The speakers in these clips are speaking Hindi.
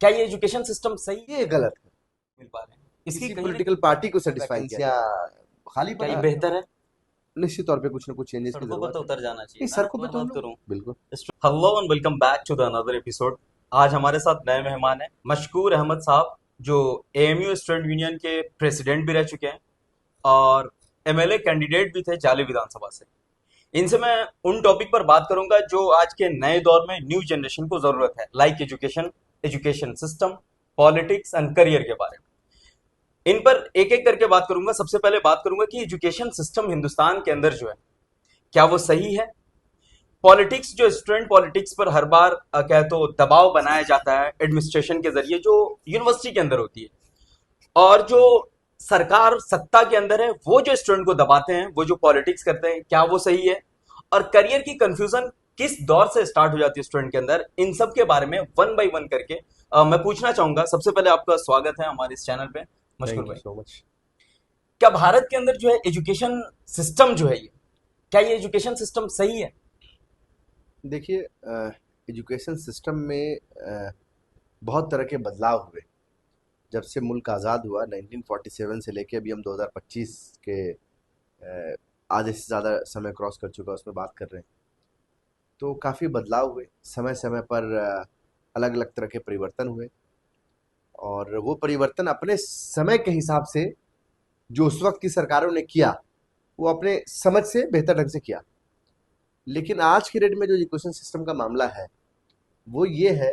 क्या ये एजुकेशन सिस्टम सही ये गलत है। मिल पा रहे हैं? इसकी किसी कहीं ना पॉलिटिकल पार्टी को सेटिस्फाई किया वैकेंसियां खाली क्या ये पड़ा बेहतर है? निश्चित तौर पे कुछ ना कुछ चेंजेस की सड़कों पर जरूरत तो है। उतर जाना चाहिए नहीं, था ना, सड़कों पे मैं तो हम बात लोग करूं। बिल्कुल। Hello and welcome back to the another episode. आज हमारे साथ नए मेहमान हैं मशकूर अहमद साहब, जो एएमयू स्टूडेंट यूनियन के प्रेसिडेंट भी रह चुके हैं और एमएलए कैंडिडेट भी थे जाले विधानसभा से। इनसे मैं उन टॉपिक पर बात करूंगा जो आज के नए दौर में न्यू जनरेशन को जरूरत है, like education, education system, politics and career के बारे में। इन पर एक एक करके बात करूंगा। सबसे पहले बात करूंगा कि एजुकेशन सिस्टम हिंदुस्तान के अंदर जो है, क्या वो सही है? पॉलिटिक्स, जो स्टूडेंट पॉलिटिक्स पर हर बार कहे तो दबाव बनाया जाता है एडमिनिस्ट्रेशन के जरिए, जो यूनिवर्सिटी के अंदर होती है, और जो सरकार सत्ता के अंदर है, वो जो स्टूडेंट को दबाते हैं, वो जो पॉलिटिक्स करते हैं, क्या वो सही है? और करियर की कंफ्यूजन किस दौर से स्टार्ट हो जाती है स्टूडेंट के अंदर, इन सब के बारे में वन बाय वन करके मैं पूछना चाहूंगा। सबसे पहले आपका स्वागत है हमारे इस चैनल पे, मशकूर थैंक यू भाई। So much. क्या भारत के अंदर जो है एजुकेशन सिस्टम जो है ये, क्या ये एजुकेशन सिस्टम सही है? देखिए, एजुकेशन सिस्टम में बहुत तरह के बदलाव हुए। जब से मुल्क आज़ाद हुआ 1947 से लेके अभी हम 2025 के आधे से ज़्यादा समय क्रॉस कर चुका है, उसमें बात कर रहे हैं। तो काफ़ी बदलाव हुए, समय समय पर अलग अलग तरह के परिवर्तन हुए, और वो परिवर्तन अपने समय के हिसाब से जो उस वक्त की सरकारों ने किया, वो अपने समझ से बेहतर ढंग से किया। लेकिन आज की डेट में जो एजुकेशन सिस्टम का मामला है, वो ये है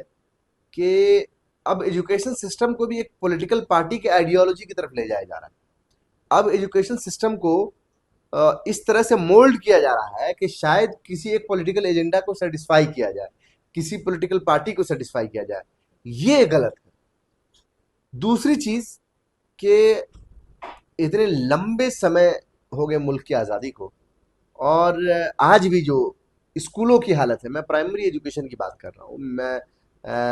कि अब एजुकेशन सिस्टम को भी एक पॉलिटिकल पार्टी के आइडियोलॉजी की तरफ ले जाया जा रहा है। अब एजुकेशन सिस्टम को इस तरह से मोल्ड किया जा रहा है कि शायद किसी एक पॉलिटिकल एजेंडा को सेटिस्फाई किया जाए, किसी पॉलिटिकल पार्टी को सेटिस्फाई किया जाए। ये गलत है। दूसरी चीज कि इतने लंबे समय हो गए मुल्क की आज़ादी को, और आज भी जो स्कूलों की हालत है, मैं प्राइमरी एजुकेशन की बात कर रहा हूँ, मैं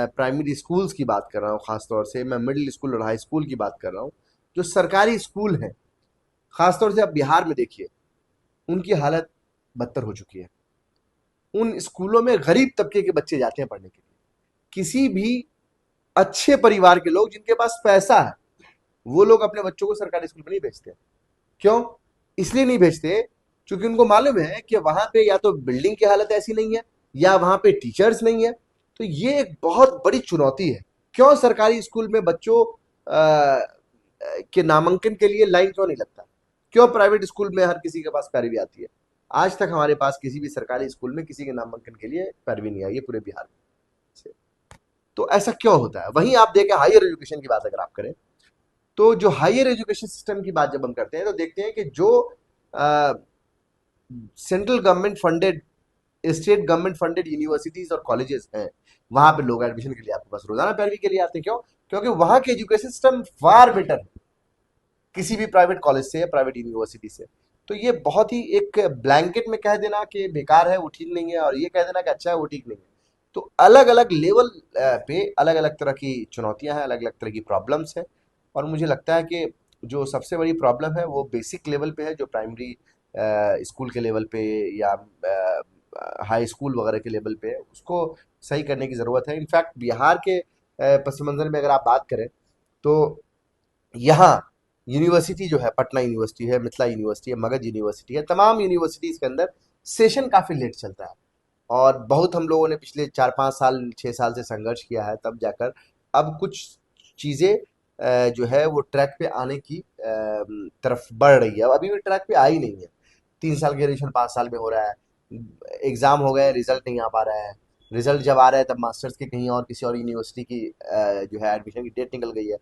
प्राइमरी स्कूल्स की बात कर रहा हूँ, ख़ास तौर से मैं मिडिल स्कूल और हाई स्कूल की बात कर रहा हूँ। जो सरकारी स्कूल हैं, ख़ास तौर से आप बिहार में देखिए, उनकी हालत बदतर हो चुकी है। उन स्कूलों में गरीब तबके के बच्चे जाते हैं पढ़ने के लिए। किसी भी अच्छे परिवार के लोग जिनके पास पैसा है, वो लोग अपने बच्चों को सरकारी स्कूल में नहीं भेजते। क्यों? इसलिए नहीं भेजते क्योंकि उनको मालूम है कि वहां पे या तो बिल्डिंग की हालत ऐसी नहीं है, या वहां पे टीचर्स नहीं है। तो ये एक बहुत बड़ी चुनौती है। क्यों सरकारी स्कूल में बच्चों के नामांकन के लिए लाइन क्यों नहीं लगता? क्यों प्राइवेट स्कूल में हर किसी के पास पैरवी आती है? आज तक हमारे पास किसी भी सरकारी स्कूल में किसी के नामांकन के लिए पैरवी नहीं आई है पूरे बिहार में। तो ऐसा क्यों होता है? वहीं आप देखें, हायर एजुकेशन की बात अगर आप करें, तो जो हायर एजुकेशन सिस्टम की बात जब हम करते हैं, तो देखते हैं कि जो central government funded, state government funded universities और कॉलेजेस हैं, वहां पे लोग एडमिशन के लिए आपके पास रोजाना पैरवी के लिए आते हैं। क्यों? क्योंकि वहां के एजुकेशन सिस्टम फार बेटर है किसी भी प्राइवेट कॉलेज से या प्राइवेट यूनिवर्सिटी से। तो ये बहुत ही एक ब्लैंकेट में कह देना कि बेकार है वो ठीक नहीं है, और ये कह देना कि अच्छा है वो ठीक नहीं है। तो अलग अलग लेवल पे अलग अलग तरह की चुनौतियां हैं, अलग अलग तरह की प्रॉब्लम्स हैं। और मुझे लगता है कि जो सबसे बड़ी प्रॉब्लम है वो बेसिक लेवल पे है, जो प्राइमरी स्कूल के लेवल पे या हाई स्कूल वगैरह के लेवल पे है, उसको सही करने की ज़रूरत है। इनफैक्ट बिहार के पस मंज़र में अगर आप बात करें, तो यहाँ यूनिवर्सिटी जो है, पटना यूनिवर्सिटी है, मिथिला यूनिवर्सिटी है, मगध यूनिवर्सिटी है, तमाम यूनिवर्सिटीज़ के अंदर सेशन काफ़ी लेट चलता है। और बहुत हम लोगों ने पिछले 4-5 साल 6 साल से संघर्ष किया है, तब जाकर अब कुछ चीज़ें जो है वो ट्रैक पे आने की तरफ बढ़ रही है। अब अभी भी ट्रैक पे आई नहीं है। 3 साल ग्रेजुएशन 5 साल में हो रहा है, एग्ज़ाम हो गए, रिजल्ट नहीं आ पा रहा है। रिजल्ट जब आ रहा है तब मास्टर्स के कहीं और किसी और यूनिवर्सिटी की जो है एडमिशन की डेट निकल गई है।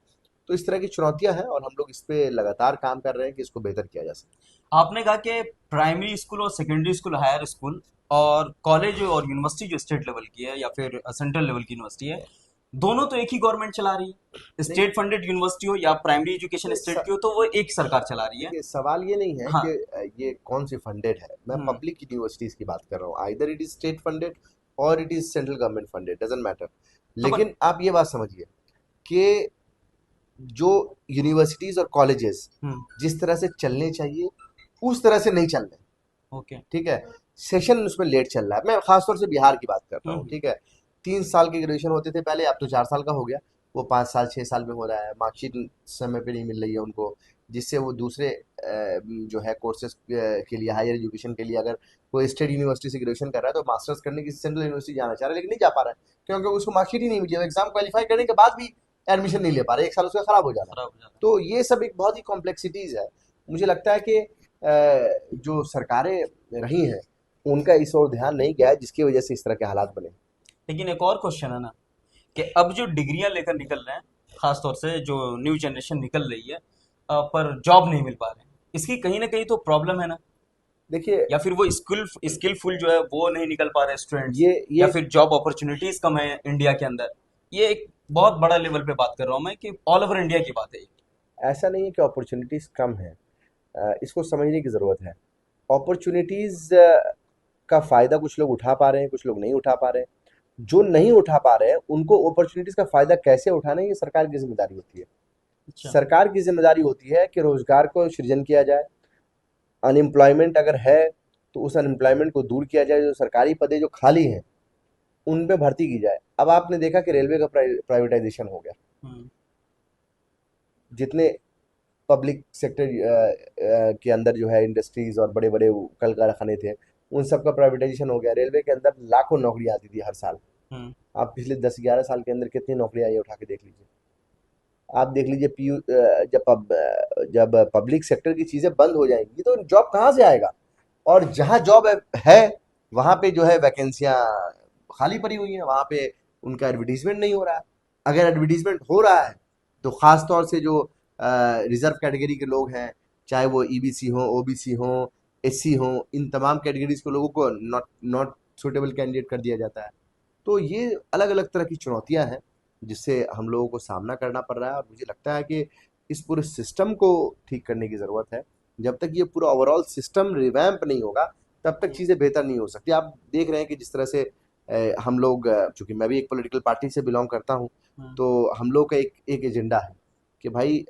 तो इस तरह की चुनौतियां हैं, और हम लोग इस पे लगातार काम कर रहे हैं कि इसको बेहतर किया जा सके। आपने कहा कि प्राइमरी स्कूल और सेकेंडरी स्कूल, हायर स्कूल और कॉलेज और यूनिवर्सिटी जो स्टेट लेवल की है या फिर सेंट्रल लेवल की यूनिवर्सिटी है, दोनों तो एक ही गवर्नमेंट चला रही है। नहीं, स्टेट फंडेड यूनिवर्सिटी हो या प्राइमरी एजुकेशन नहीं, स्टेट की हो, तो वो एक सरकार चला रही है। देखिए, सवाल ये नहीं है हाँ। कि ये कौन सी फंडेड है। मैं हम्म। पब्लिक यूनिवर्सिटीज की बात कर रहा हूँ। Either it is state funded और it is central government funded, doesn't matter. तो पर लेकिन आप ये बात समझिए कि जो यूनिवर्सिटीज और कॉलेजेस हम्म। जिस तरह से चलने चाहिए, उस तरह से नहीं चल रहे। ओके। ठीक है, सेशन उसमें लेट चल रहा है। मैं खासतौर से बिहार की बात कर रहा हूँ। हम्म। ठीक है, 3 साल के ग्रेजुएशन होते थे पहले, अब तो 4 साल का हो गया। वो 5 साल 6 साल में हो रहा है, मार्कशीट समय पे नहीं मिल रही है उनको, जिससे वो दूसरे जो है कोर्सेज के लिए, हायर एजुकेशन के लिए, अगर कोई स्टेट यूनिवर्सिटी से ग्रेजुएशन कर रहा है तो मास्टर्स करने किसी सेंट्रल यूनिवर्सिटी जाना चाह रहा है, लेकिन नहीं जा पा रहा है क्योंकि उसको मार्कशीट ही नहीं मिली है। एग्जाम क्वालिफाई करने के बाद भी एडमिशन नहीं ले पा रहे, एक साल उसका खराब हो जाना है। खराब हो जाता तो ये सब एक बहुत ही कॉम्प्लेक्सिटीज है। मुझे लगता है कि जो सरकारें रही हैं उनका इस ओर ध्यान नहीं गया है, जिसकी वजह से इस तरह के हालात बने। है। लेकिन एक और क्वेश्चन है ना, कि अब जो डिग्रियां लेकर निकल रहे हैं, खासतौर से जो न्यू जनरेशन निकल रही है, पर जॉब नहीं मिल पा रहे हैं, इसकी कहीं ना कहीं तो प्रॉब्लम है ना? देखिए, या फिर वो स्किलफुल जो है वो नहीं निकल पा रहे स्टूडेंट्स, या ये फिर जॉब अपॉर्चुनिटीज कम है इंडिया के अंदर? ये एक बहुत बड़ा लेवल पे बात कर रहा हूँ मैं, कि ऑल ओवर इंडिया की बात है ये। ऐसा नहीं है कि अपॉर्चुनिटीज कम है, इसको समझने की ज़रूरत है। अपॉर्चुनिटीज का फ़ायदा कुछ लोग उठा पा रहे हैं, कुछ लोग नहीं उठा पा रहे हैं। जो नहीं उठा पा रहे हैं उनको अपॉर्चुनिटीज का फ़ायदा कैसे उठाना है, ये सरकार की जिम्मेदारी होती है। अच्छा। सरकार की जिम्मेदारी होती है कि रोजगार को सृजन किया जाए। अनएम्प्लॉयमेंट अगर है तो उस अनएम्प्लॉयमेंट को दूर किया जाए, जो सरकारी पदें जो खाली हैं उन पे भर्ती की जाए। अब आपने देखा कि रेलवे का प्राइवेटाइजेशन हो गया। हम्म। जितने पब्लिक सेक्टर के अंदर जो है इंडस्ट्रीज और बड़े बड़े कल कारखाने थे, उन सब का प्राइवेटाइजेशन हो गया। रेलवे के अंदर लाखों नौकरियां आती थी हर साल। हम्म। आप पिछले 10-11 साल के अंदर कितनी नौकरियां आई है, उठा के देख लीजिए। आप देख लीजिए, जब पब्लिक सेक्टर की चीजें बंद हो जाएंगी तो जॉब कहाँ से आएगा? और जहाँ जॉब है वहां पे जो है वैकेंसियां खाली पड़ी हुई हैं, वहां पे उनका एडवर्टीजमेंट नहीं हो रहा है। अगर एडवर्टीजमेंट हो रहा है तो खास तौर से जो रिजर्व कैटेगरी के लोग हैं, चाहे वो ईबीसी हो, ओबीसी हो, एससी हो, इन तमाम कैटेगरीज के लोगों को नॉट नॉट सुटेबल कैंडिडेट कर दिया जाता है। तो ये अलग अलग तरह की चुनौतियां हैं जिससे हम लोगों को सामना करना पड़ रहा है, और मुझे लगता है कि इस पूरे सिस्टम को ठीक करने की ज़रूरत है। जब तक ये पूरा ओवरऑल सिस्टम रिवैम्प नहीं होगा तब तक चीज़ें बेहतर नहीं हो सकती। आप देख रहे हैं कि जिस तरह से हम लोग, चूंकि मैं भी एक पॉलिटिकल पार्टी से बिलोंग करता हूँ, हम्म। तो हम लोग का एक एक एजेंडा है कि भाई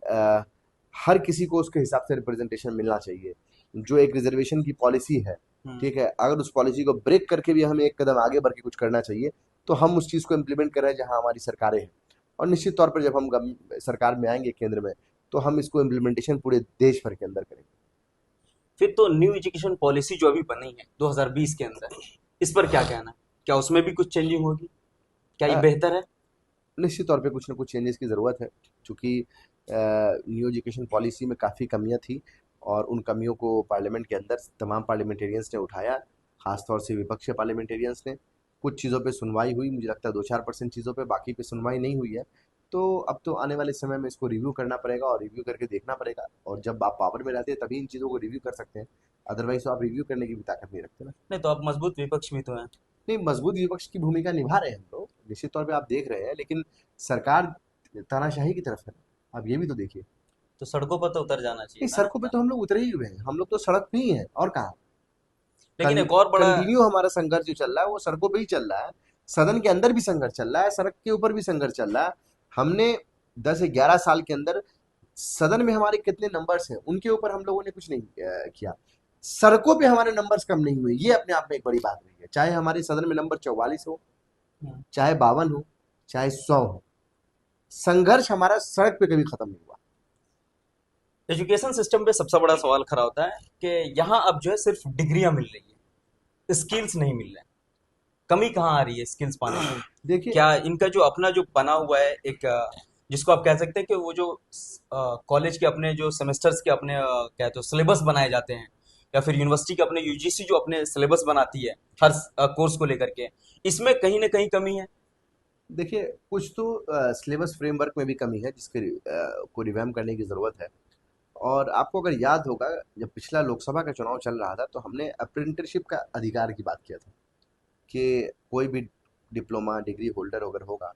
हर किसी को उसके हिसाब से रिप्रेजेंटेशन मिलना चाहिए। जो एक रिजर्वेशन की पॉलिसी है, हम्म। ठीक है, अगर उस पॉलिसी को ब्रेक करके भी हमें एक कदम आगे बढ़ के कुछ करना चाहिए तो हम उस चीज़ को इम्प्लीमेंट कर रहे हैं जहाँ हमारी सरकारें हैं। और निश्चित तौर पर जब हम सरकार में आएंगे केंद्र में, तो हम इसको इम्प्लीमेंटेशन पूरे देश भर के अंदर करेंगे। फिर तो न्यू एजुकेशन पॉलिसी जो अभी बनी है 2020 के अंदर, इस पर क्या कहना है? क्या उसमें भी कुछ चेंजिंग होगी? क्या ये अ, बेहतर है? निश्चित तौर पे कुछ ना कुछ चेंजेस की ज़रूरत है, क्योंकि न्यू एजुकेशन पॉलिसी में काफ़ी कमियां थी, और उन कमियों को पार्लियामेंट के अंदर तमाम पार्लियामेंटेरियंस ने उठाया, खास तौर से विपक्षी पार्लियामेंटेरियंस ने। कुछ चीज़ों पे सुनवाई हुई, मुझे लगता है 2-4% चीज़ों पे, बाकी पे सुनवाई नहीं हुई है। तो अब तो आने वाले समय में इसको रिव्यू करना पड़ेगा, और रिव्यू करके देखना पड़ेगा, और जब आप पावर में रहते हैं तभी इन चीज़ों को रिव्यू कर सकते हैं। अदरवाइज तो आप रिव्यू करने की भी ताकत नहीं रखते ना। नहीं तो आप मजबूत विपक्ष भी तो हैं। नहीं, मजबूत विपक्ष की भूमिका निभा रहे हैं हम लोग, निश्चित तौर पे आप देख रहे हैं, लेकिन सरकार तानाशाही की तरफ है। आप ये भी तो देखिए। तो सड़कों पर तो उतर जाना चाहिए नहीं, ना सड़कों पे नेता। तो हम लोग उतरे ही हुए हैं, हम लोग तो सड़क पे ही हैं, और कहाँ। लेकिन एक और बड़ा। कंटिन्यू हमारा संघर्ष जो चल रहा है वो सड़कों पे ही चल रहा है। सदन के अंदर भी संघर्ष चल रहा है, सड़क के ऊपर भी संघर्ष चल रहा है। हमने 10 या 11 साल के अंदर सदन में हमारे कितने नंबर्स हैं उनके ऊपर हम लोगों ने कुछ नहीं किया। सड़कों पे हमारे नंबर्स कम नहीं हुए, ये अपने आप में एक बड़ी बात रही है। चाहे हमारे सदन में नंबर 44 हो, हम्म। चाहे 52 हो, चाहे 100 हो, संघर्ष हमारा सड़क पे कभी खत्म नहीं हुआ। एजुकेशन सिस्टम पे सबसे बड़ा सवाल खड़ा होता है कि यहाँ अब जो है सिर्फ डिग्रियां मिल रही है, स्किल्स नहीं मिल रहे हैं। कमी कहाँ आ रही है स्किल्स पाने में? देखिए, क्या इनका जो अपना जो बना हुआ है एक, जिसको आप कह सकते हैं कि वो जो कॉलेज के अपने जो सेमेस्टर्स के अपने कहते हो सिलेबस बनाए जाते हैं, या फिर यूनिवर्सिटी के अपने यूजीसी जो अपने सिलेबस बनाती है हर कोर्स को लेकर के, इसमें कहीं ना कहीं कमी है। देखिए, कुछ तो सिलेबस फ्रेमवर्क में भी कमी है, जिसके को रिवैम्प करने की ज़रूरत है। और आपको अगर याद होगा, जब पिछला लोकसभा का चुनाव चल रहा था तो हमने अप्रेंटिसशिप का अधिकार की बात किया था कि कोई भी डिप्लोमा डिग्री होल्डर अगर होगा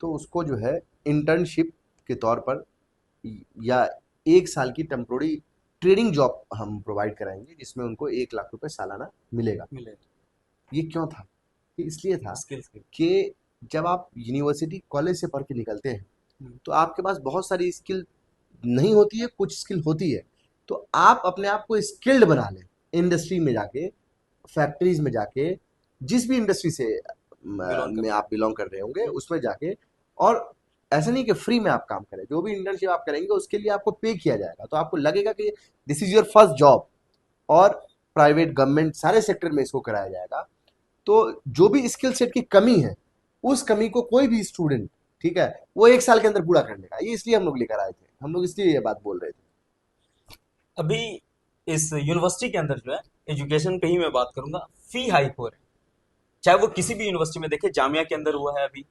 तो उसको जो है इंटर्नशिप के तौर पर या 1 साल की टेम्प्रोरी ट्रेनिंग जॉब हम प्रोवाइड कराएंगे, जिसमें उनको 1 लाख रुपए सालाना मिलेगा। मिले। ये क्यों था? ये इसलिए था स्किल्स के। कि जब आप यूनिवर्सिटी कॉलेज से पढ़ के निकलते हैं हम्म। तो आपके पास बहुत सारी स्किल नहीं होती है, कुछ स्किल होती है। तो आप अपने आप को स्किल्ड बना लें, इंडस्ट्री में जाके, फैक्ट्रीज में जाके, जिस भी इंडस्ट्री से बिलोंग में करते आप बिलोंग कर रहे होंगे उसमें जाके, और ऐसा नहीं कि फ्री में आप काम करें, जो भी इंटर्नशिप आप करेंगे उसके लिए आपको पे किया जाएगा, तो आपको लगेगा कि this is your first job. और प्राइवेट गवर्नमेंट सारे सेक्टर में इसको कराया जाएगा। तो जो भी स्किल सेट की कमी है, उस कमी को कोई भी स्टूडेंट, ठीक है, वो 1 साल के अंदर पूरा कर लेगा। ये इसलिए हम लोग लेकर आए थे, हम लोग इसलिए ये बात बोल रहे थे। अभी इस यूनिवर्सिटी के अंदर जो है, एजुकेशन पे ही मैं बात करूंगा, फी हाइक हो रहे हैं। चाहे वो किसी भी यूनिवर्सिटी में देखे, जामिया के अंदर हुआ है, अभी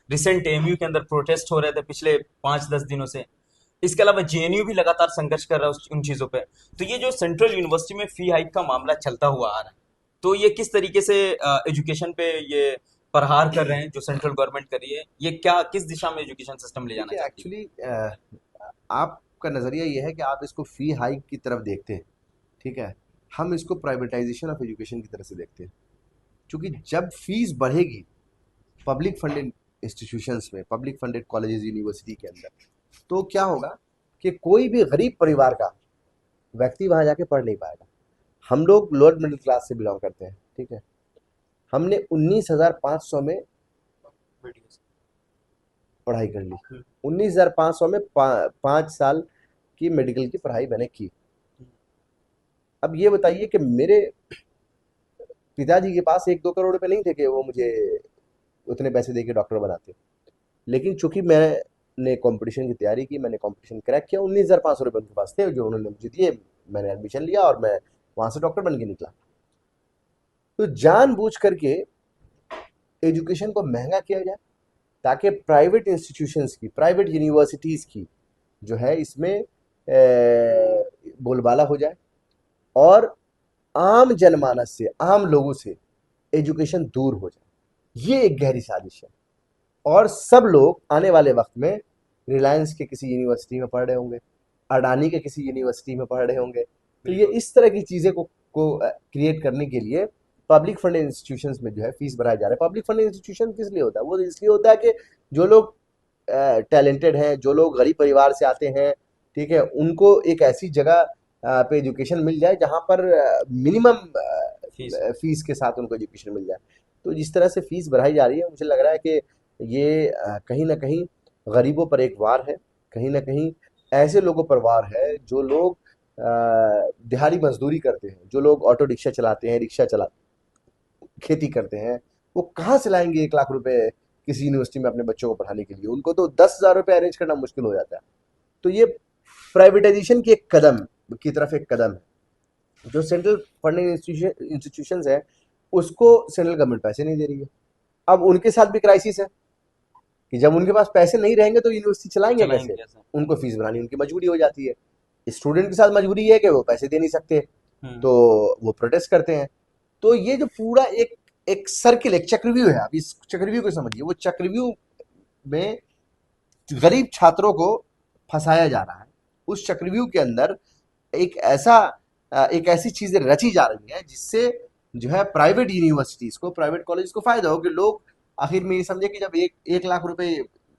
रिसेंट एएमयू के अंदर प्रोटेस्ट हो रहे थे पिछले 5-10 दिनों से। इसके अलावा जेएनयू भी लगातार संघर्ष कर रहा है उन चीजों पे। तो ये जो सेंट्रल यूनिवर्सिटी में फी हाइक का मामला चलता हुआ आ रहा है, तो ये किस तरीके से एजुकेशन पे ये प्रहार कर रहे हैं जो सेंट्रल गवर्नमेंट कर रही है? ये क्या, किस दिशा में एजुकेशन सिस्टम ले जाना देखिए चाहती है? एक्चुअली आपका नज़रिया ये है कि आप इसको फी हाइक की तरफ देखते हैं, ठीक है। हम इसको प्राइवेटाइजेशन ऑफ एजुकेशन की तरफ से देखते हैं। क्योंकि जब फीस बढ़ेगी पब्लिक फंडेड इंस्टीट्यूशंस में, पब्लिक फंडेड कॉलेजेस यूनिवर्सिटी के अंदर, तो क्या होगा कि कोई भी गरीब परिवार का व्यक्ति वहाँ जाके पढ़ नहीं पाएगा। हम लोग लोअर मिडिल क्लास से बिलोंग करते हैं, ठीक है। हमने 19,500 में पढ़ाई कर ली। 19,500 में 5 साल की मेडिकल की पढ़ाई मैंने की। अब ये बताइए कि मेरे पिताजी के पास 1-2 करोड़ रुपए नहीं थे कि वो मुझे उतने पैसे दे के डॉक्टर बनाते। लेकिन चूंकि मैंने कंपटीशन की तैयारी की, मैंने कंपटीशन क्रैक किया, 19,500 रुपये उनके पास थे जो उन्होंने मुझे दिए। मैंने एडमिशन लिया और मैं वहां से डॉक्टर बन के निकला। तो जानबूझ करके एजुकेशन को महंगा किया जाए ताकि प्राइवेट इंस्टीट्यूशंस की, प्राइवेट यूनिवर्सिटीज़ की जो है इसमें बोलबाला हो जाए और आम जनमानस से, आम लोगों से एजुकेशन दूर हो जाए। ये एक गहरी साजिश है। और सब लोग आने वाले वक्त में रिलायंस के किसी यूनिवर्सिटी में पढ़ रहे होंगे, अडानी के किसी यूनिवर्सिटी में पढ़ रहे होंगे। तो ये इस तरह की चीज़ें को क्रिएट करने के लिए पब्लिक फंडेड इंस्टीट्यूशंस में जो है फीस बढ़ाया जा रहा है। पब्लिक फंडेड इंस्टीट्यूशन किस लिए होता है? वो इसलिए होता है कि जो लोग टैलेंटेड हैं, जो लोग गरीब परिवार से आते हैं, ठीक है, उनको एक ऐसी जगह पे एजुकेशन मिल जाए जहाँ पर मिनिमम फीस। फीस के साथ उनको एजुकेशन मिल जाए। तो जिस तरह से फीस बढ़ाई जा रही है, मुझे लग रहा है कि ये कहीं ना कहीं गरीबों पर एक वार है, कहीं ना कहीं ऐसे लोगों पर वार है जो लोग दिहाड़ी मजदूरी करते हैं, जो लोग ऑटो रिक्शा चलाते हैं, रिक्शा चला खेती करते हैं। वो कहाँ से लाएंगे 1 लाख रुपए किसी यूनिवर्सिटी में अपने बच्चों को पढ़ाने के लिए? उनको तो 10,000 रुपये अरेंज करना मुश्किल हो जाता है। तो ये प्राइवेटाइजेशन की एक कदम की तरफ एक कदम है। जो सेंट्रल फंडिंग इंस्टीट्यूशन है उसको सेंट्रल गवर्नमेंट पैसे नहीं दे रही है। अब उनके साथ भी क्राइसिस है कि जब उनके पास पैसे नहीं रहेंगे तो यूनिवर्सिटी चलाएंगे चलाएंगे कैसे? कैसे? उनको फीस भरानी उनकी मजबूरी हो जाती है। स्टूडेंट के साथ मजबूरी है कि वो पैसे दे नहीं सकते, हम्म। तो वो प्रोटेस्ट करते हैं। तो ये जो पूरा एक एक सर्किल, एक चक्रव्यूह है। आप इस चक्रव्यूह को समझिए। वो चक्रव्यूह में गरीब छात्रों को फंसाया जा रहा है। उस चक्रव्यूह के अंदर एक ऐसी चीजें रची जा रही हैं जिससे जो है प्राइवेट यूनिवर्सिटीज को, प्राइवेट कॉलेज को फायदा हो कि लोग आखिर में ये समझे कि जब 1 लाख रुपए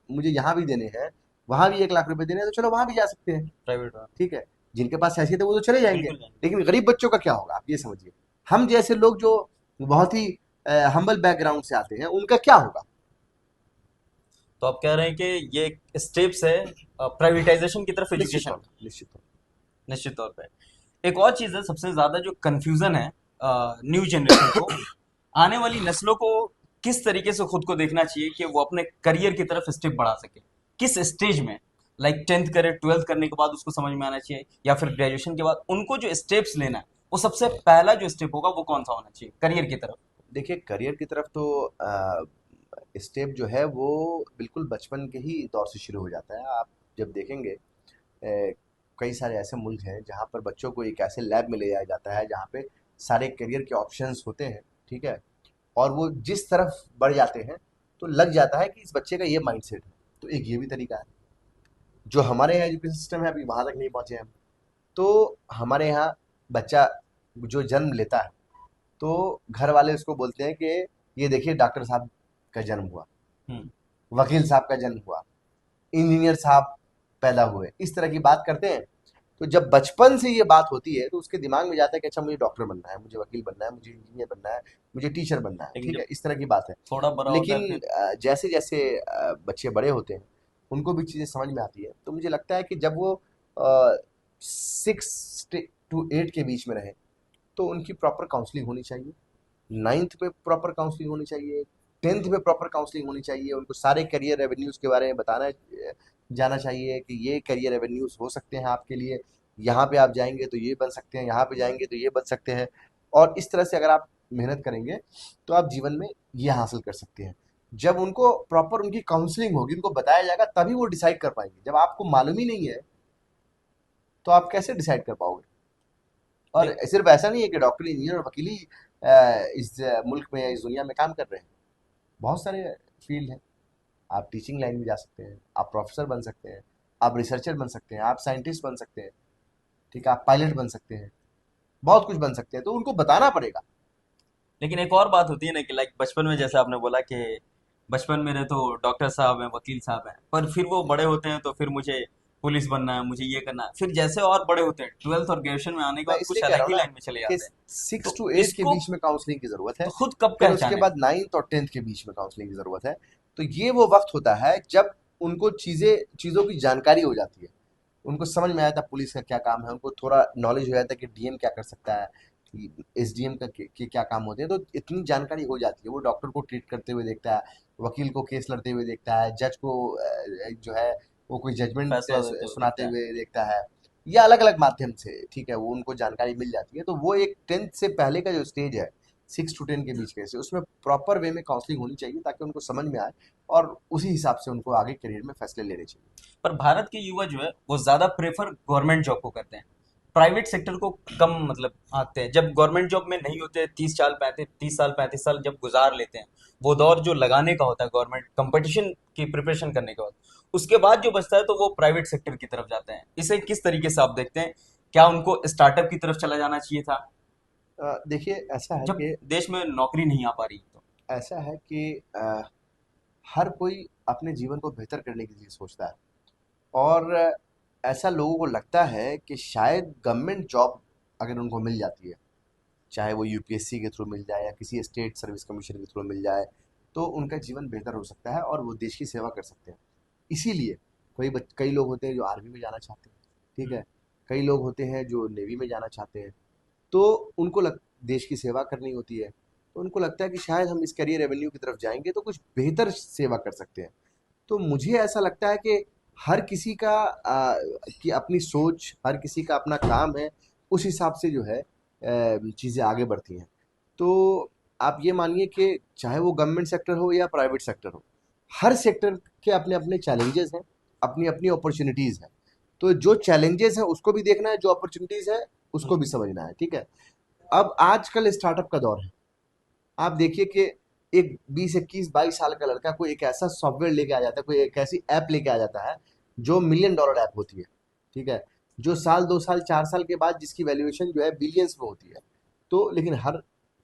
मुझे यहाँ भी देने हैं, वहां भी 1 लाख रुपए देने हैं, तो चलो वहां भी जा सकते हैं, प्राइवेट। ठीक है। जिनके पास हैसियत है वो तो चले जाएंगे। बिल्कुल नहीं। लेकिन गरीब बच्चों का क्या होगा? आप ये समझिए। हम जैसे लोग जो बहुत ही हम्बल बैकग्राउंड से आते हैं उनका क्या होगा? तो आप कह रहे हैं कि ये स्टेप्स है प्राइवेटाइजेशन की तरफ निश्चित एजुकेशन तौर का। पर, निश्चित तौर निश्चित तौर पे। एक और चीज है, सबसे ज्यादा जो कंफ्यूजन है न्यू जनरेशन को, आने वाली नस्लों को किस तरीके से खुद को देखना चाहिए कि वो अपने करियर की तरफ स्टेप बढ़ा सके, किस स्टेज में? लाइक 10th करे, 12th करने के बाद उसको समझ में आना चाहिए, या फिर ग्रेजुएशन के बाद उनको जो स्टेप्स लेना है, वो सबसे पहला जो स्टेप होगा वो कौन सा होना चाहिए करियर की तरफ? देखिए करियर की तरफ तो स्टेप जो है वो बिल्कुल बचपन के ही दौर से शुरू हो जाता है। आप जब देखेंगे कई सारे ऐसे मुल्क हैं जहाँ पर बच्चों को एक ऐसे लैब में ले जाया जाता है जहाँ पे सारे करियर के ऑप्शंस होते हैं, ठीक है। और वो जिस तरफ बढ़ जाते हैं तो लग जाता है कि इस बच्चे का ये माइंडसेट है। तो एक ये भी तरीका है। जो हमारे यहाँ एजुकेशन सिस्टम है अभी वहाँ तक नहीं पहुँचे हम। तो हमारे यहाँ बच्चा जो जन्म लेता है तो घर वाले उसको बोलते हैं कि ये देखिए डॉक्टर साहब का जन्म हुआ, हम्म। वकील साहब का जन्म हुआ, इंजीनियर साहब पैदा हुए, इस तरह की बात करते हैं। तो जब बचपन से ये बात होती है तो उसके दिमाग में जाता है कि अच्छा मुझे डॉक्टर बनना है, मुझे वकील बनना है, मुझे इंजीनियर बनना है, मुझे टीचर बनना है, लेकिन ठीक जब है, इस तरह की बात है। थोड़ा बड़ा होता है लेकिन फिर। जैसे जैसे बच्चे बड़े होते हैं उनको भी चीज़ें समझ में आती है। तो मुझे लगता है कि जब वो 6 to 8 के बीच में रहे तो उनकी प्रॉपर काउंसलिंग होनी चाहिए। 9th में प्रॉपर काउंसलिंग होनी चाहिए, 10th में प्रॉपर काउंसलिंग होनी चाहिए। उनको सारे करियर रेवेन्यूज़ के बारे में बताना जाना चाहिए कि ये करियर रेवेन्यूज़ हो सकते हैं आपके लिए, यहाँ पे आप जाएंगे तो ये बन सकते हैं, यहाँ पे जाएंगे तो ये बन सकते हैं। और इस तरह से अगर आप मेहनत करेंगे तो आप जीवन में ये हासिल कर सकते हैं। जब उनको प्रॉपर उनकी काउंसलिंग होगी, उनको बताया जाएगा, तभी वो डिसाइड कर पाएंगे। जब आपको मालूम ही नहीं है तो आप कैसे डिसाइड कर पाओगे? और देख सिर्फ ऐसा नहीं है कि डॉक्टर, इंजीनियर और वकील ही इस मुल्क में या इस दुनिया में काम कर रहे हैं। बहुत सारे फील्ड हैं। आप टीचिंग लाइन में जा सकते हैं, आप प्रोफेसर बन सकते हैं, आप रिसर्चर बन सकते हैं, आप साइंटिस्ट बन सकते हैं, ठीक है, आप पायलट बन सकते हैं, बहुत कुछ बन सकते हैं। तो उनको बताना पड़ेगा। लेकिन एक और बात होती है ना कि लाइक बचपन में जैसे आपने बोला कि बचपन में रहे तो डॉक्टर साहब हैं, वकील साहब हैं, पर फिर वो बड़े होते हैं तो फिर मुझे पुलिस बनना है, मुझे ये करना है। फिर जैसे और बड़े होते हैं, 12th और ग्रेजुएशन में आने के मैं बाद इसलिए कुछ कह रहा अलग हूँ ही ना लाइन में चले कि जाते हैं। सिक्स तो टू एट के इसको बीच में काउंसलिंग की ज़रूरत है। तो खुद कब फिर उसके पहचाने? बाद 9th और 10th के बीच में काउंसलिंग की ज़रूरत है। तो ये वो वक्त होता है जब उनको चीज़ों की जानकारी हो जाती है। उनको समझ में आया था पुलिस का क्या काम है, उनको थोड़ा नॉलेज हो जाता है कि डीएम क्या कर सकता है, कि एसडीएम के क्या काम होते हैं। तो इतनी जानकारी हो जाती है, वो डॉक्टर को ट्रीट करते हुए देखता है, वकील को केस लड़ते हुए देखता है, जज को जो है वो कोई जजमेंट फैसला देते हो सुनाते दिखता है। हुए देखता है, या अलग अलग माध्यम से, ठीक है, वो उनको जानकारी मिल जाती है। तो वो एक 10th से पहले का जो स्टेज है, 6 to 10 के बीच के से, उसमें प्रॉपर वे में काउंसलिंग होनी चाहिए ताकि उनको समझ में आए और उसी हिसाब से उनको आगे करियर में फैसले लेने चाहिए। पर भारत के युवा जो है वो ज्यादा प्रेफर गवर्नमेंट जॉब को करते हैं, प्राइवेट सेक्टर को कम मतलब आते हैं। जब गवर्नमेंट जॉब में नहीं होते, 30 साल 35 साल जब गुजार लेते हैं, वो दौर जो लगाने का होता है गवर्नमेंट कंपटीशन की प्रिपरेशन करने के बाद, उसके बाद जो बचता है तो वो प्राइवेट सेक्टर की तरफ जाते हैं। इसे किस तरीके से आप देखते हैं? क्या उनको स्टार्टअप की तरफ चला जाना चाहिए था देखिए, जब देश में नौकरी नहीं आ पा रही तो? ऐसा है कि हर कोई अपने जीवन को बेहतर करने के लिए सोचता है। और ऐसा लोगों को लगता है कि शायद गवर्नमेंट जॉब अगर उनको मिल जाती है, चाहे वो यूपीएससी के थ्रू मिल जाए या किसी स्टेट सर्विस कमीशन के थ्रू मिल जाए, तो उनका जीवन बेहतर हो सकता है और वो देश की सेवा कर सकते हैं। इसीलिए कई लोग होते हैं जो आर्मी में जाना चाहते हैं, ठीक है, कई लोग होते हैं जो नेवी में जाना चाहते हैं। तो देश की सेवा करनी होती है। तो उनको लगता है कि शायद हम इस करियर एवेन्यू की तरफ जाएंगे तो कुछ बेहतर सेवा कर सकते हैं। तो मुझे ऐसा लगता है कि हर किसी का की अपनी सोच, हर किसी का अपना काम है, उस हिसाब से जो है चीज़ें आगे बढ़ती हैं। तो आप ये मानिए कि चाहे वो गवर्नमेंट सेक्टर हो या प्राइवेट सेक्टर हो, हर सेक्टर के अपने अपने चैलेंजेस हैं, अपनी अपनी अपॉर्चुनिटीज़ हैं। तो जो चैलेंजेस हैं उसको भी देखना है, जो अपॉर्चुनिटीज़ है उसको भी समझना है, ठीक है। अब आजकल स्टार्टअप का दौर है। आप देखिए कि एक 20 21 22 साल का लड़का कोई एक ऐसा सॉफ्टवेयर लेके आ जाता है, कोई एक ऐसी ऐप लेके आ जाता है जो $1 million ऐप होती है, ठीक है, जो साल 2 साल 4 साल के बाद जिसकी वैल्यूएशन जो है बिलियंस में होती है। तो लेकिन हर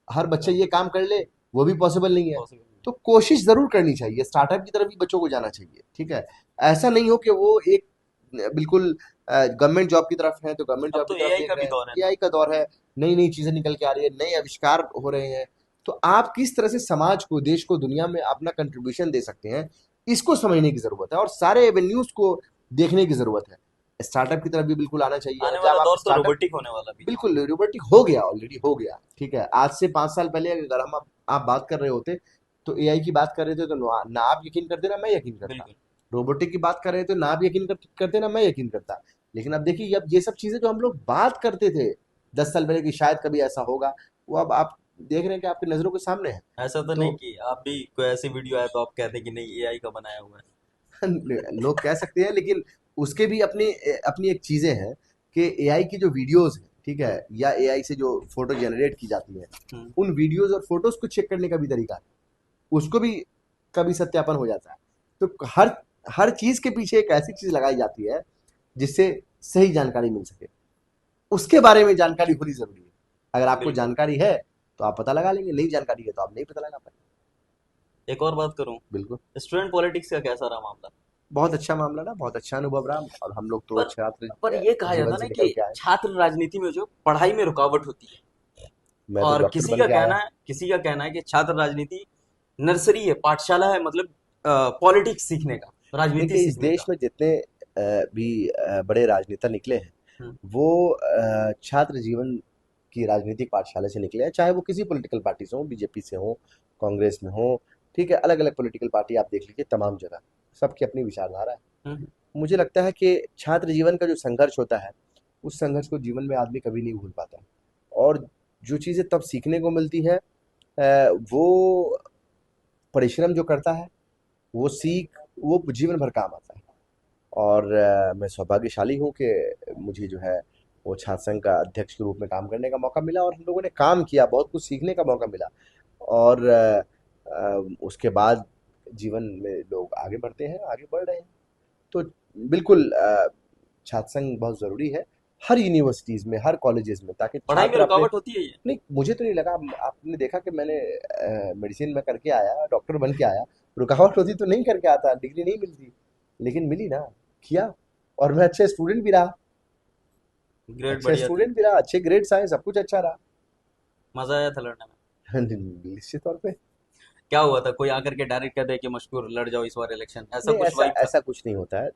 हर बच्चा ये काम कर ले, वो भी पॉसिबल नहीं है। तो कोशिश जरूर करनी चाहिए, स्टार्टअप की तरफ भी बच्चों को जाना चाहिए, ठीक है। ऐसा नहीं हो कि वो एक बिल्कुल गवर्नमेंट जॉब की तरफ है तो गवर्नमेंट अब जॉब की तो तरफ एआई देख का रहे भी हैं। दौर है ना। एआई का दौर है, नई नई चीजें निकल के आ रही है, नए आविष्कार हो रहे हैं। तो आप किस तरह से समाज को, देश को, दुनिया में अपना कंट्रीब्यूशन दे सकते हैं, इसको समझने की जरूरत है और सारे एवेन्यूज को देखने की जरूरत है। स्टार्टअप की तरफ भी बिल्कुल आना चाहिए। और आने जब वाला आप दौर तो स्टार्टअप, रोबोटिक होने वाला भी है। बिल्कुल रोबोटिक हो गया, ऑलरेडी हो गया, ठीक है। आज से 5 साल पहले अगर आप बात कर रहे होते तो एआई की बात कर रहे थे तो ना आप यकीन करते ना मैं यकीन करता। बिल्कुल। रोबोटिक की बात कर रहे थे ना आप यकीन करते ना मैं यकीन करता। लेकिन अब देखिए, अब ये सब चीजें जो हम लोग बात करते थे 10 साल पहले कि शायद कभी ऐसा होगा, वो अब आप देख रहे हैं कि आपकी नजरों के सामने है। ऐसा तो तो नहीं कि आप भी कोई ऐसी वीडियो आए तो आप कहते हैं कि नहीं एआई का बनाया हुआ है। लोग कह सकते हैं, लेकिन उसके भी अपनी अपनी एक चीजें हैं कि एआई की जो वीडियोस हैं, ठीक है, या एआई से जो फोटो जनरेट की जाती है, हम्म। उन वीडियोस और फोटोज को चेक करने का भी तरीका है। उसको भी कभी सत्यापन हो जाता है। तो हर हर चीज के पीछे एक ऐसी चीज लगाई जाती है जिससे सही जानकारी मिल सके। उसके बारे में जानकारी होनी जरूरी है। अगर आपको बिल्कुल। जानकारी है तो आप पता लगा लेंगे, नहीं जानकारी है तो आप नहीं पता लगा पाएंगे। एक और बात करूं, बिल्कुल। स्टूडेंट पॉलिटिक्स का कैसा रहा मामला? बहुत अच्छा मामला ना, बहुत अच्छा अनुभव रहा। और हम लोग तो पर छात्र पर ये कहा जीवन जाता है से ना निकल कि के आए। छात्र राजनीति में जो पढ़ाई में रुकावट होती है, मैं तो और डॉक्टर बन के आया। किसी का कहना है कि छात्र राजनीति नर्सरी है, पाठशाला है, मतलब पॉलिटिक्स सीखने का। राजनीति देखिए, इस सीखने देश का। में जितने भी बड़े राजनेता निकले हैं, हम्म। वो छात्र जीवन की राजनीतिक पाठशाला से निकले हैं, चाहे वो किसी पॉलिटिकल पार्टी से हो, बीजेपी से हो, कांग्रेस में हो, ठीक है, अलग अलग पॉलिटिकल पार्टी आप देख लीजिए, तमाम जगह सबकी अपनी विचारधारा है। हम्म। मुझे लगता है कि छात्र जीवन का जो संघर्ष होता है, उस संघर्ष को जीवन में आदमी कभी नहीं भूल पाता, और जो चीज़ें तब सीखने को मिलती है, वो परिश्रम जो करता है, वो सीख, वो जीवन भर काम आता है। और मैं सौभाग्यशाली हूँ कि मुझे जो है वो छात्र संघ का अध्यक्ष के रूप में काम करने का मौका मिला, और हम लोगों ने काम किया, बहुत कुछ सीखने का मौका मिला। और उसके बाद जीवन में लोग आगे बढ़ते हैं, आगे बढ़ रहे हैं। तो बिल्कुल छात्र संघ बहुत ज़रूरी है, हर यूनिवर्सिटीज़ में, हर कॉलेजेस में, ताकि पढ़ाई में छात्र अपने। रुकावट होती है ये? नहीं, मुझे तो नहीं लगा। आपने देखा कि मैंने मेडिसिन में करके आया, डॉक्टर बन के आया, रुकावट होती तो नहीं करके आता, डिग्री नहीं मिलती, लेकिन मिली ना, किया, और मैं अच्छे स्टूडेंट भी रहा, ग्रेड बढ़िया थे। अच्छे ग्रेड्स आए, सब कुछ अच्छा रहा। मजा आया था लड़ने में? निश्चित तौर पे। क्या हुआ था, कोई आकर के डायरेक्ट कह दे कि मशकूर लड़ जाओ इस बार इलेक्शन, ऐसा नहीं, कुछ ऐसा वाइब था? ऐसा कुछ नहीं होता है।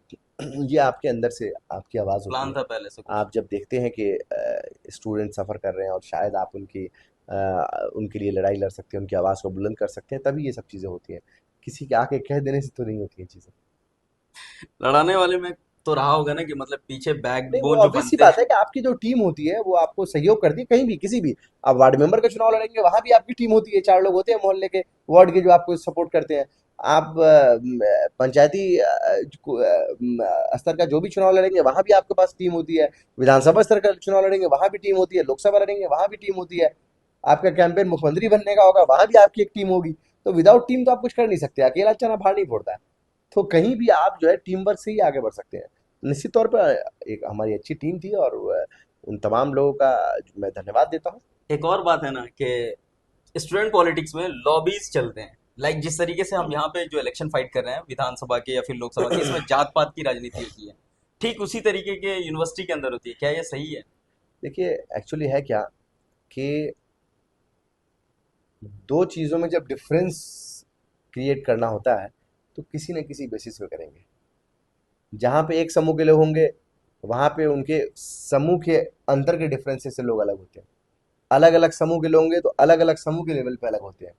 ये आपके अंदर से आपकी आवाज़ होती प्लान है। था पहले से कुछ? आप जब देखते हैं कि स्टूडेंट सफ़र कर रहे हैं और शायद आप उनके लिए लड़ाई लड़ सकते हैं, उनकी आवाज़ को बुलंद कर सकते हैं, तभी ये सब चीज़ें होती हैं। किसी के आके कह देने से तो नहीं होती हैं चीज़ें। लड़ाने वाले में तो रहा होगा ना कि मतलब पीछे नहीं, वो बैकबोन जो ऑब्वियस सी बनते बात हैं। है कि आपकी जो टीम होती है वो आपको सहयोग करती है, कहीं भी, किसी भी। आप वार्ड मेंबर का चुनाव लड़ेंगे, वहां भी आपकी टीम होती है, 4 लोग होते हैं मोहल्ले के, वार्ड के, जो आपको सपोर्ट करते हैं। आप पंचायती स्तर का जो भी चुनाव लड़ेंगे, वहां भी आपके पास टीम होती है। विधानसभा स्तर का चुनाव लड़ेंगे, वहां भी टीम होती है। लोकसभा लड़ेंगे, वहां भी टीम होती है। आपका कैंपेन मुख्यमंत्री बनने का होगा, वहां भी आपकी एक टीम होगी। तो विदाउट टीम तो आप कुछ कर नहीं सकते, अकेला चना भार नहीं फोड़ता है। तो कहीं भी आप जो है टीम वर्क से ही आगे बढ़ सकते हैं। निश्चित तौर पर एक हमारी अच्छी टीम थी, और उन तमाम लोगों का मैं धन्यवाद देता हूँ। एक और बात है ना कि स्टूडेंट पॉलिटिक्स में लॉबीज चलते हैं। लाइक जिस तरीके से हम यहाँ पे जो इलेक्शन फाइट कर रहे हैं विधानसभा के या फिर लोकसभा के, इसमें जात पात की राजनीति होती है, ठीक उसी तरीके के यूनिवर्सिटी के अंदर होती है। क्या ये सही है? देखिए, एक्चुअली है क्या कि दो चीज़ों में जब डिफरेंस क्रिएट करना होता है, तो किसी न किसी बेसिस पे करेंगे। जहाँ पे एक समूह के लोग होंगे, वहाँ पे उनके समूह के अंदर के डिफरेंसेस से लोग अलग होते हैं। अलग अलग समूह के लोग होंगे तो अलग अलग समूह के लेवल पे अलग होते हैं।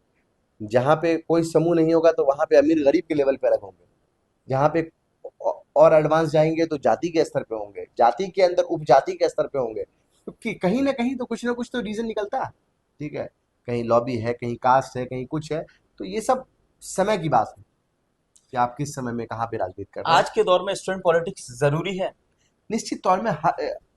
जहाँ पे कोई समूह नहीं होगा तो वहाँ पे अमीर गरीब के लेवल पे अलग होंगे। जहाँ पे और एडवांस जाएंगे तो जाति के स्तर पे होंगे, जाति के अंदर उपजाति के स्तर पे होंगे। तो कहीं ना कहीं तो कुछ ना कुछ तो रीजन निकलता है, ठीक है। कहीं लॉबी है, कहीं कास्ट है, कहीं कुछ है। तो ये सब समय की बात है कि आप किस समय में कहाँ पे राजनीति कर रहे हैं। आज के दौर में स्टूडेंट पॉलिटिक्स जरूरी है? निश्चित तौर में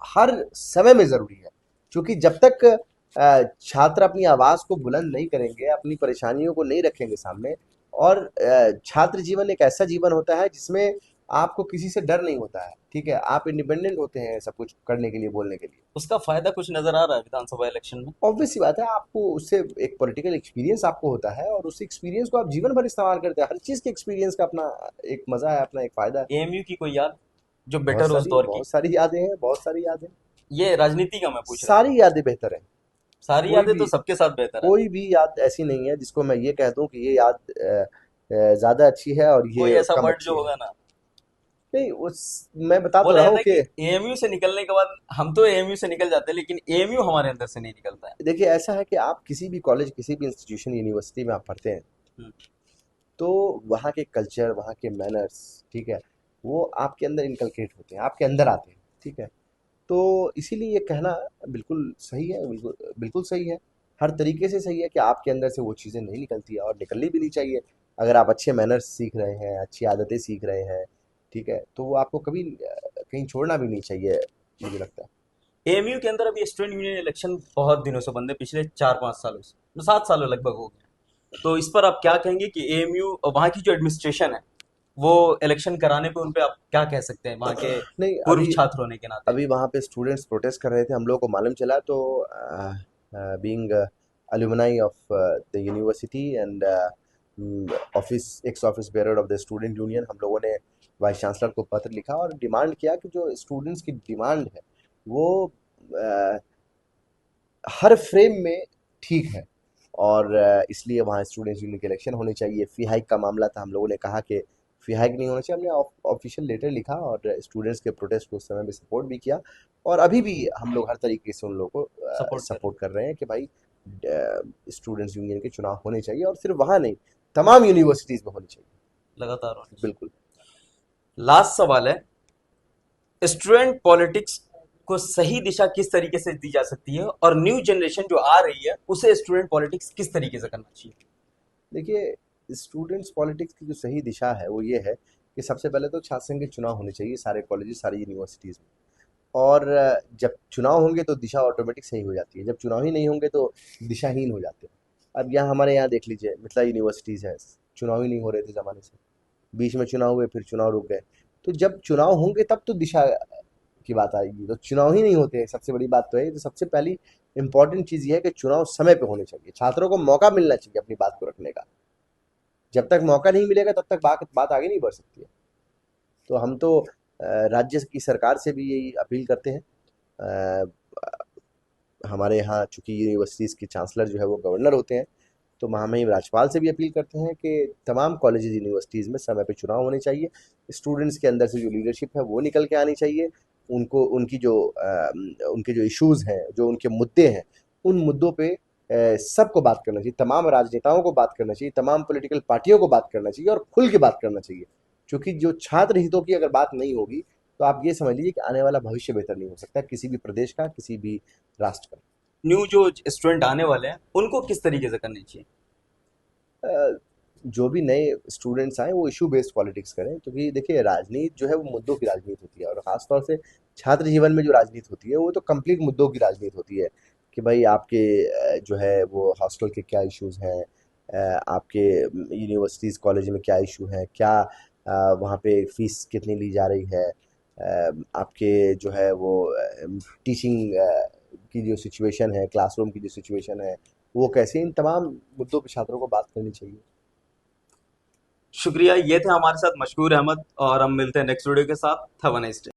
हर समय में ज़रूरी है, क्योंकि जब तक छात्र अपनी आवाज़ को बुलंद नहीं करेंगे, अपनी परेशानियों को नहीं रखेंगे सामने, और छात्र जीवन एक ऐसा जीवन होता है जिसमें आपको किसी से डर नहीं होता है, ठीक है, आप इंडिपेंडेंट होते हैं सब कुछ करने के लिए, बोलने के लिए। उसका फायदा कुछ नजर आ रहा है विधानसभा इलेक्शन में? ऑब्वियस सी बात है, आपको उससे एक पॉलिटिकल एक्सपीरियंस आपको होता है, और उस एक्सपीरियंस को आप जीवन भर इस्तेमाल करते हैं। हर चीज़ के एक्सपीरियंस का अपना एक मज़ा है, अपना एक फ़ायदा है। एएमयू की कोई याद जो बेटर हो उस दौर की? बहुत सारी यादें हैं, बहुत सारी यादें। ये राजनीति का मैं पूछ रहा हूँ। सारी यादें बेहतर हैं। सारी कोई यादें तो भी सबके साथ बेहतर है। कोई भी याद ऐसी नहीं है जिसको मैं ये कह दूं कि ये याद ज़्यादा अच्छी है और कोई ये ऐसा कम वर्ड अच्छी जो है। होगा ना, नहीं, उस मैं बता वो तो रहा रहता हूँ है कि कि एएमयू से निकलने के बाद हम तो एएमयू से निकल जाते हैं लेकिन एएमयू हमारे अंदर से नहीं निकलता है। देखिए, ऐसा है कि आप किसी भी कॉलेज, किसी भी इंस्टीट्यूशन, यूनिवर्सिटी में आप पढ़ते हैं, हम्म। तो वहाँ के कल्चर, वहाँ के मैनर्स, ठीक है, वो आपके अंदर इनकलकेट होते हैं, आपके अंदर आते हैं, ठीक है। तो इसीलिए ये कहना बिल्कुल सही है, बिल्कुल बिल्कुल सही है। हर तरीके से सही है कि आपके अंदर से वो चीज़ें नहीं निकलती है, और निकलनी भी नहीं चाहिए। अगर आप अच्छे मैनर्स सीख रहे हैं, अच्छी आदतें सीख रहे हैं, ठीक है, तो वो आपको कभी कहीं छोड़ना भी नहीं चाहिए, मुझे लगता है। एएमयू के अंदर अभी स्टूडेंट यूनियन इलेक्शन बहुत दिनों से बंद है, पिछले 4-5 सालों से, 7 सालों लगभग हो गए। तो इस पर आप क्या कहेंगे कि एएमयू और वहाँ की जो एडमिनिस्ट्रेशन है वो इलेक्शन कराने पे उन पे आप क्या कह सकते हैं वहाँ के नहीं, पूर्व अभी छात्र होने के नाते? अभी वहाँ पे स्टूडेंट्स प्रोटेस्ट कर रहे थे, हम लोगों को मालूम चला, तो being alumni of the university and office x office bearer of the student union, हम लोगों ने वाइस चांसलर को पत्र लिखा और डिमांड किया कि जो स्टूडेंट्स की डिमांड है वो अ, हर फ्रेम में ठीक है, और इसलिए वहाँ स्टूडेंट्स यूनियन के इलेक्शन होने चाहिए। फ़ी हाइक का मामला था, हम लोगों ने कहा कि फी हाइक नहीं होना चाहिए। हमने ऑफिशियल लेटर लिखा और स्टूडेंट्स के प्रोटेस्ट को उस समय भी सपोर्ट भी किया, और अभी भी हम लोग हर तरीके से उन लोगों को सपोर्ट कर रहे सपोर्ट कर रहे हैं कि भाई स्टूडेंट्स यूनियन के चुनाव होने चाहिए, और सिर्फ वहाँ नहीं, तमाम यूनिवर्सिटीज़ में होने चाहिए। हैं लगातार होने चाहिए। बिल्कुल। लास्ट सवाल है, स्टूडेंट पॉलिटिक्स को सही दिशा किस तरीके से दी जा सकती है और न्यू जनरेशन जो आ रही है उसे स्टूडेंट पॉलिटिक्स किस तरीके से करना चाहिए? देखिए, स्टूडेंट्स पॉलिटिक्स की जो सही दिशा है वो ये है कि सबसे पहले तो छात्र संघ के चुनाव होने चाहिए सारे कॉलेजेस, सारी यूनिवर्सिटीज़ में। और जब चुनाव होंगे तो दिशा ऑटोमेटिक सही हो जाती है, जब चुनाव ही नहीं होंगे तो दिशाहीन हो जाते हैं। अब यहाँ हमारे यहाँ देख लीजिए, मिथिला यूनिवर्सिटीज़ है, चुनाव ही नहीं हो रहे थे ज़माने से, बीच में चुनाव हुए, फिर चुनाव रुक गए। तो जब चुनाव होंगे तब तो दिशा की बात आएगी, तो चुनाव ही नहीं होते हैं, सबसे बड़ी बात तो है। तो सबसे पहली इंपॉर्टेंट चीज़ ये है कि चुनाव समय पे होने चाहिए, छात्रों को मौका मिलना चाहिए अपनी बात को रखने का। जब तक मौका नहीं मिलेगा तब तक बात आगे नहीं बढ़ सकती है। तो हम तो राज्य की सरकार से भी यही अपील करते हैं। अ, हमारे यहाँ चूंकि यूनिवर्सिटीज़ के चांसलर जो है वो गवर्नर होते हैं, तो महामहिम राज्यपाल से भी अपील करते हैं कि तमाम कॉलेजेस यूनिवर्सिटीज़ में समय पे चुनाव होने चाहिए। स्टूडेंट्स के अंदर से जो लीडरशिप है वो निकल के आनी चाहिए। उनको उनके जो इश्यूज़ हैं, जो उनके मुद्दे हैं, उन मुद्दों पे सबको बात करना चाहिए, तमाम राजनेताओं को बात करना चाहिए, तमाम पॉलिटिकल पार्टियों को बात करना चाहिए, और खुल के बात करना चाहिए। क्योंकि जो छात्र हितों की अगर बात नहीं होगी, तो आप ये समझ लीजिए कि आने वाला भविष्य बेहतर नहीं हो सकता किसी भी प्रदेश का, किसी भी राष्ट्र का। न्यू जो स्टूडेंट आने वाले हैं उनको किस तरीके से करनी चाहिए? अ, जो भी नए स्टूडेंट्स आए वो इशू बेस्ड पॉलिटिक्स करें, क्योंकि देखिए राजनीति जो है वो मुद्दों की राजनीति होती है, और ख़ास तौर से छात्र जीवन में जो राजनीति होती है वो तो कंप्लीट मुद्दों की राजनीति होती है। कि भाई आपके जो है वो हॉस्टल के क्या इश्यूज़ हैं, आपके यूनिवर्सिटीज़ कॉलेज में क्या इशू हैं, क्या वहाँ पे फीस कितनी ली जा रही है, आपके जो है वो टीचिंग की जो सिचुएशन है, क्लासरूम की जो सिचुएशन है वो कैसे, इन तमाम मुद्दों पे छात्रों को बात करनी चाहिए। शुक्रिया, ये थे हमारे साथ मशकूर अहमद और हम मिलते हैं नेक्स्ट वीडियो के साथ। Have a nice day.